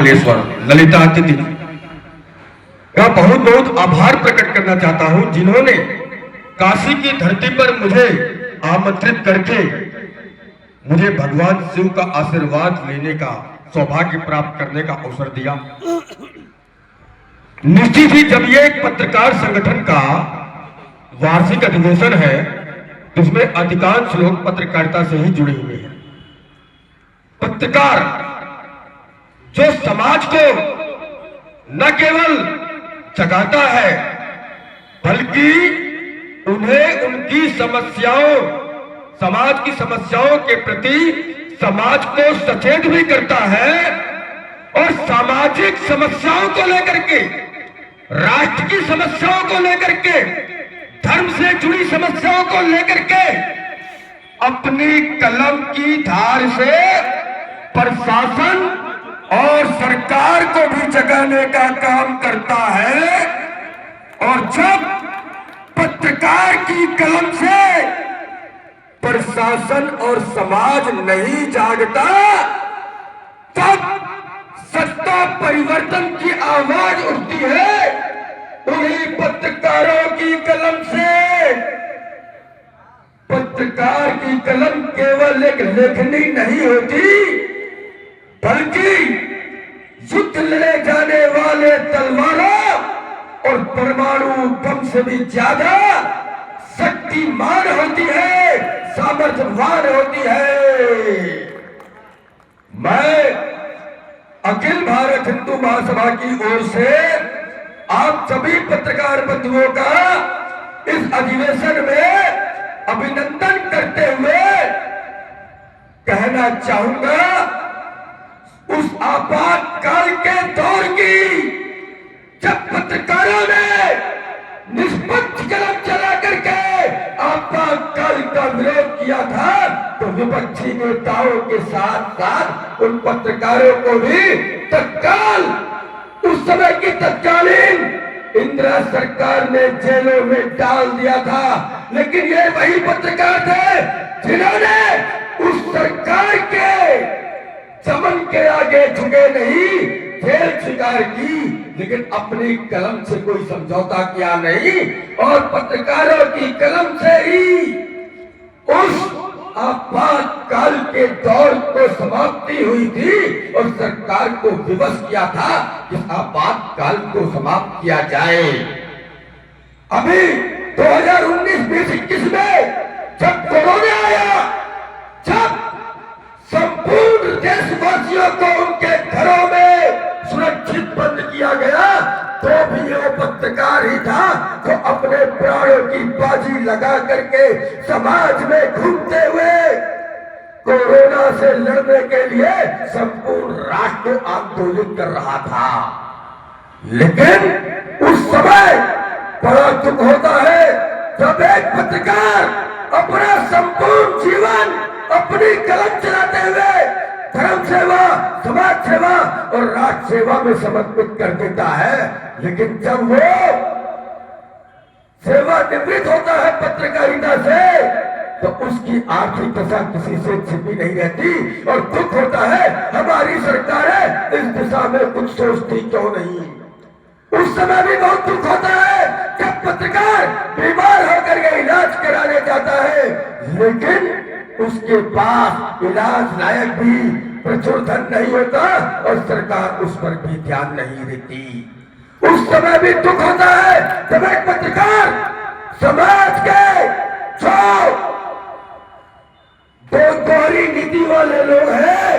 महामंडलेश्वर ललिता तिथि का बहुत बहुत आभार प्रकट करना चाहता हूं, जिन्होंने काशी की धरती पर मुझे आमंत्रित करके मुझे भगवान शिव का आशीर्वाद लेने का सौभाग्य प्राप्त करने का अवसर दिया। निश्चित ही जब ये एक पत्रकार संगठन का वार्षिक अधिवेशन है, जिसमें अधिकांश लोग पत्रकारिता से ही जुड़े हुए हैं। पत्रकार जो समाज को न केवल जगाता है, बल्कि उन्हें उनकी समस्याओं, समाज की समस्याओं के प्रति समाज को सचेत भी करता है और सामाजिक समस्याओं को लेकर के, राष्ट्र की समस्याओं को लेकर के, धर्म से जुड़ी समस्याओं को लेकर के अपनी कलम की धार से प्रशासन और सरकार को भी जगाने का काम करता है। और जब पत्रकार की कलम से प्रशासन और समाज नहीं जागता, तब सत्ता परिवर्तन की आवाज उठती है उन्हीं पत्रकारों की कलम से। पत्रकार की कलम केवल एक लेखनी नहीं होती, बल्कि युद्ध लड़े जाने वाले तलवारों और परमाणु बम से भी ज्यादा शक्तिमान होती है, सामर्थ्यवान होती है। मैं अखिल भारत हिंदू महासभा की ओर से आप सभी पत्रकार बंधुओं का इस अधिवेशन में अभिनंदन करते हुए कहना चाहूंगा, उस आपातकाल के दौर की जब पत्रकारों ने निष्पक्ष कलम चला करके आपातकाल का विरोध किया था, तो विपक्षी नेताओं के साथ साथ उन पत्रकारों को भी तत्काल, उस समय की तत्कालीन इंदिरा सरकार ने जेलों में डाल दिया था। लेकिन ये वही पत्रकार थे जिन्होंने उस सरकार के चमन के आगे झुके नहीं, जेल स्वीकार की, लेकिन अपनी कलम से कोई समझौता किया नहीं और पत्रकारों की कलम से ही उस आपातकाल के दौर को समाप्ति हुई थी और सरकार को विवश किया था कि आपातकाल को समाप्त किया जाए। अभी 2019-2021 में जब कोरोना आया, जब संपूर्ण देशवासियों को उनके घरों में सुरक्षित बंद किया गया, तो भी वो पत्रकार ही था जो अपने प्राणों की बाजी लगा करके समाज में घूमते हुए कोरोना से लड़ने के लिए संपूर्ण राष्ट्र को आंदोलित कर रहा था। लेकिन उस समय बड़ा दुख होता है जब एक पत्रकार अपना संपूर्ण जीवन अपनी कलम चलाते हुए धर्म सेवा, समाज सेवा और राष्ट्र सेवा में समर्पित कर देता है। लेकिन जब वो सेवानिवृत्त होता है पत्रकारिता से, तो उसकी आर्थिक दशा किसी से छिपी नहीं रहती और दुख होता है हमारी सरकारें इस दिशा में कुछ सोचती क्यों नहीं। उस समय भी बहुत दुख होता है जब पत्रकार बीमार होकर के इलाज कराने जाता है, लेकिन उसके पास इलाज लायक भी प्रचुर धन नहीं होता और सरकार उस पर भी ध्यान नहीं देती। उस समय भी दुख होता है जब एक पत्रकार समाज के जो दोहरी नीति वाले लोग हैं,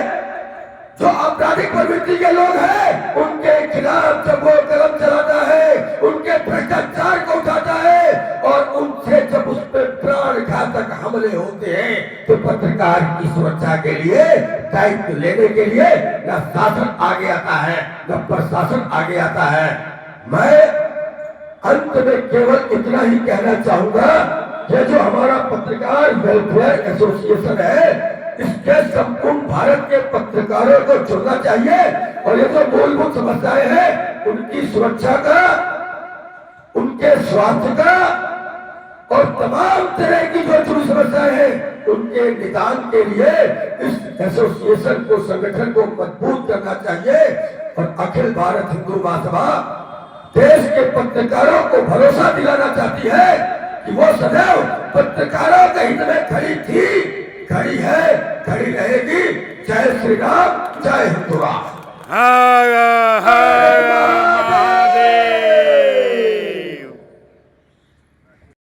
जो आपराधिक प्रवृत्ति के लोग हैं, उनके खिलाफ जब वो कलम चलाता है, उनके भ्रष्टाचार को उठाता है और उनसे जब उस पर प्राण घातक हमले होते हैं, तो पत्रकार की सुरक्षा के लिए, दायित्व लेने के लिए न शासन आगे आता है न प्रशासन आगे आता है। मैं अंत में केवल इतना ही कहना चाहूंगा, ये जो हमारा पत्रकार वेलफेयर एसोसिएशन है, इसके संपूर्ण भारत के पत्रकारों को जुड़ना चाहिए और ये जो मूलभूत समस्याएं हैं, उनकी सुरक्षा का, उनके स्वास्थ्य का और तमाम तरह की जो जुड़ी समस्याएं हैं, उनके निदान के लिए इस एसोसिएशन को, संगठन को मजबूत करना चाहिए, और अखिल भारत हिंदू महासभा देश के पत्रकारों को भरोसा दिलाना चाहती है कि वो सदैव पत्रकारों के हित में खड़ी थी, खड़ी है, खड़ी रहेगी। जय श्री राम, जय हिंदू राम।